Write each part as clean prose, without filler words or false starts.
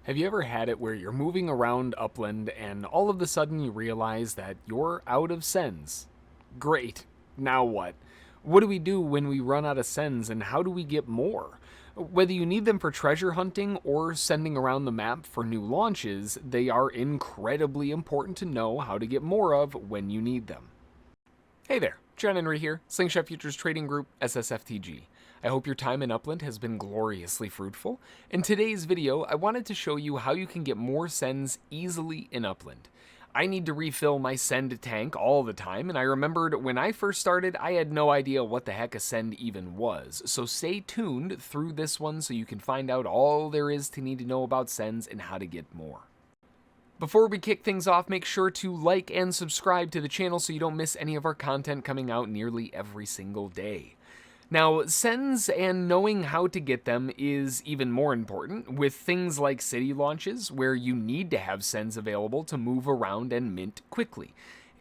Have you ever had it where you're moving around Upland and all of a sudden you realize that you're out of sends? Great. Now what? What do we do when we run out of sends and how do we get more? Whether you need them for treasure hunting or sending around the map for new launches, they are incredibly important to know how to get more of when you need them. Hey there, John Henry here, Slingshot Futures Trading Group, SSFTG. I hope your time in Upland has been gloriously fruitful. In today's video, I wanted to show you how you can get more sends easily in Upland. I need to refill my send tank all the time, and I remembered when I first started, I had no idea what the heck a send even was. So stay tuned through this one so you can find out all there is to need to know about sends and how to get more. Before we kick things off, make sure to like and subscribe to the channel so you don't miss any of our content coming out nearly every single day. Now, sends and knowing how to get them is even more important with things like city launches where you need to have sends available to move around and mint quickly.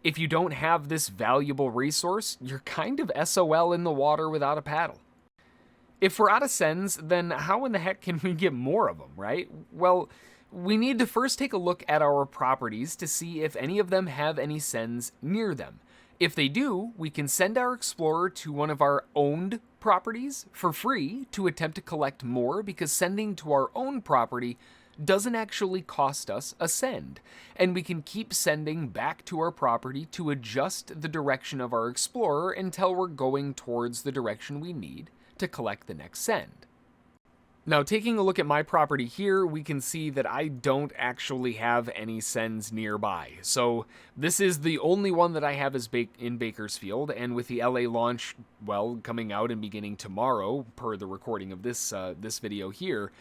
If you don't have this valuable resource, you're kind of SOL in the water without a paddle. If we're out of sends, then how in the heck can we get more of them, right? Well, we need to first take a look at our properties to see if any of them have any sends near them. If they do, we can send our explorer to one of our owned properties for free to attempt to collect more, because sending to our own property doesn't actually cost us a send, and we can keep sending back to our property to adjust the direction of our explorer until we're going towards the direction we need to collect the next send. Now, taking a look at my property here, we can see that I don't actually have any sends nearby. So this is the only one that I have is in Bakersfield, and with the LA launch, well, coming out and beginning tomorrow, per the recording of this video here,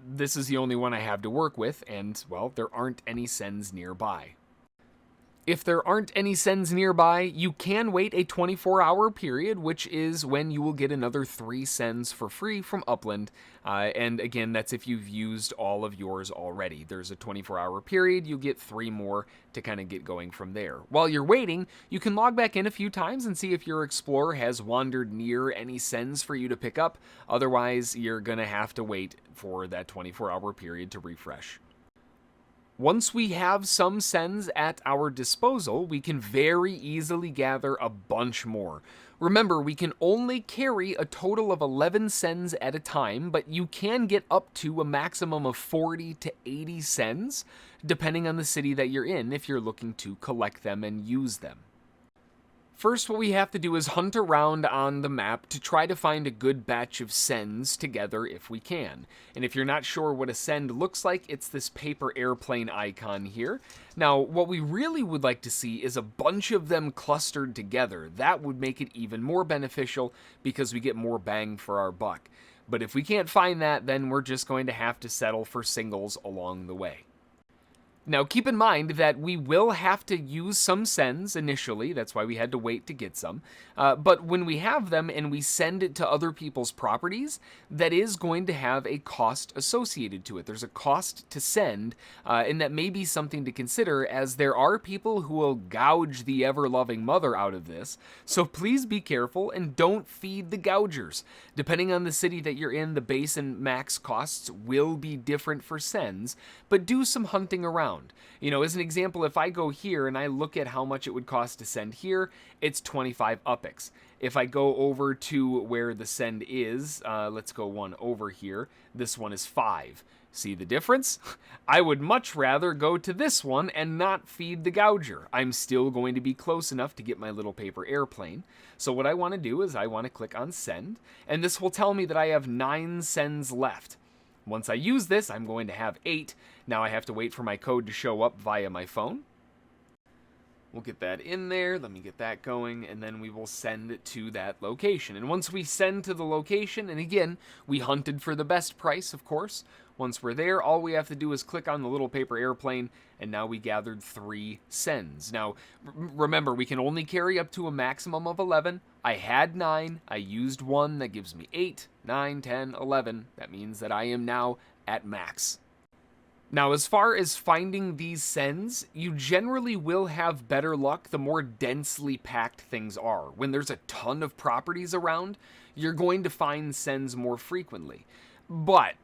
this is the only one I have to work with, and, well, there aren't any sends nearby. If there aren't any sends nearby, you can wait a 24-hour period, which is when you will get another 3 sends for free from Upland. And again, that's if you've used all of yours already. There's a 24-hour period, you get 3 more to kind of get going from there. While you're waiting, you can log back in a few times and see if your explorer has wandered near any sends for you to pick up. Otherwise, you're gonna have to wait for that 24-hour period to refresh. Once we have some sends at our disposal, we can very easily gather a bunch more. Remember, we can only carry a total of 11 sends at a time, but you can get up to a maximum of 40 to 80 sends, depending on the city that you're in, if you're looking to collect them and use them. First, what we have to do is hunt around on the map to try to find a good batch of sends together if we can. And if you're not sure what a send looks like, it's this paper airplane icon here. Now, what we really would like to see is a bunch of them clustered together. That would make it even more beneficial because we get more bang for our buck. But if we can't find that, then we're just going to have to settle for singles along the way. Now, keep in mind that we will have to use some sends initially. That's why we had to wait to get some. But when we have them and we send it to other people's properties, that is going to have a cost associated to it. There's a cost to send, and that may be something to consider, as there are people who will gouge the ever-loving mother out of this. So please be careful and don't feed the gougers. Depending on the city that you're in, the base and max costs will be different for sends, but do some hunting around. You know, as an example, if I go here and I look at how much it would cost to send here, it's 25 UPIX. If I go over to where the send is, let's go one over here, this one is 5. See the difference? I would much rather go to this one and not feed the gouger. I'm still going to be close enough to get my little paper airplane. So what I want to do is I want to click on send, and this will tell me that I have 9 sends left. Once I use this, I'm going to have 8. Now I have to wait for my code to show up via my phone. We'll get that in there, let me get that going, and then we will send it to that location. And once we send to the location, and again, we hunted for the best price, of course. Once we're there, all we have to do is click on the little paper airplane, and now we gathered 3 sends. Now, remember, we can only carry up to a maximum of 11. I had 9, I used 1, that gives me 8, 9, 10, 11. That means that I am now at max. Now, as far as finding these sends, you generally will have better luck the more densely packed things are. When there's a ton of properties around, you're going to find sends more frequently. But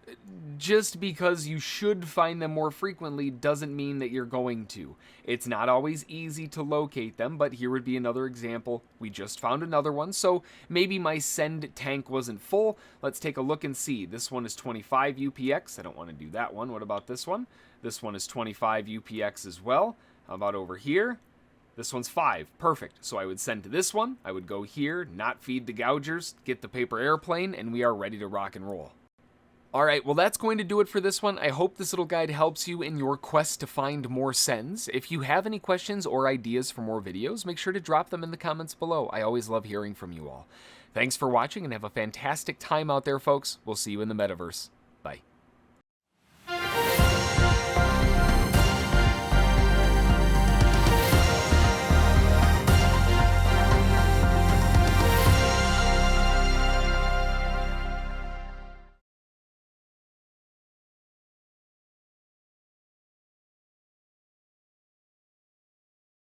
just because you should find them more frequently doesn't mean that you're going to. It's not always easy to locate them, but here would be another example. We just found another one, so maybe my send tank wasn't full. Let's take a look and see. This one is 25 UPX. I don't want to do that one. What about this one? This one is 25 UPX as well. How about over here? This one's 5. Perfect. So I would send to this one. I would go here, not feed the gougers, get the paper airplane, and we are ready to rock and roll. Alright, well that's going to do it for this one. I hope this little guide helps you in your quest to find more sends. If you have any questions or ideas for more videos, make sure to drop them in the comments below. I always love hearing from you all. Thanks for watching and have a fantastic time out there, folks. We'll see you in the metaverse.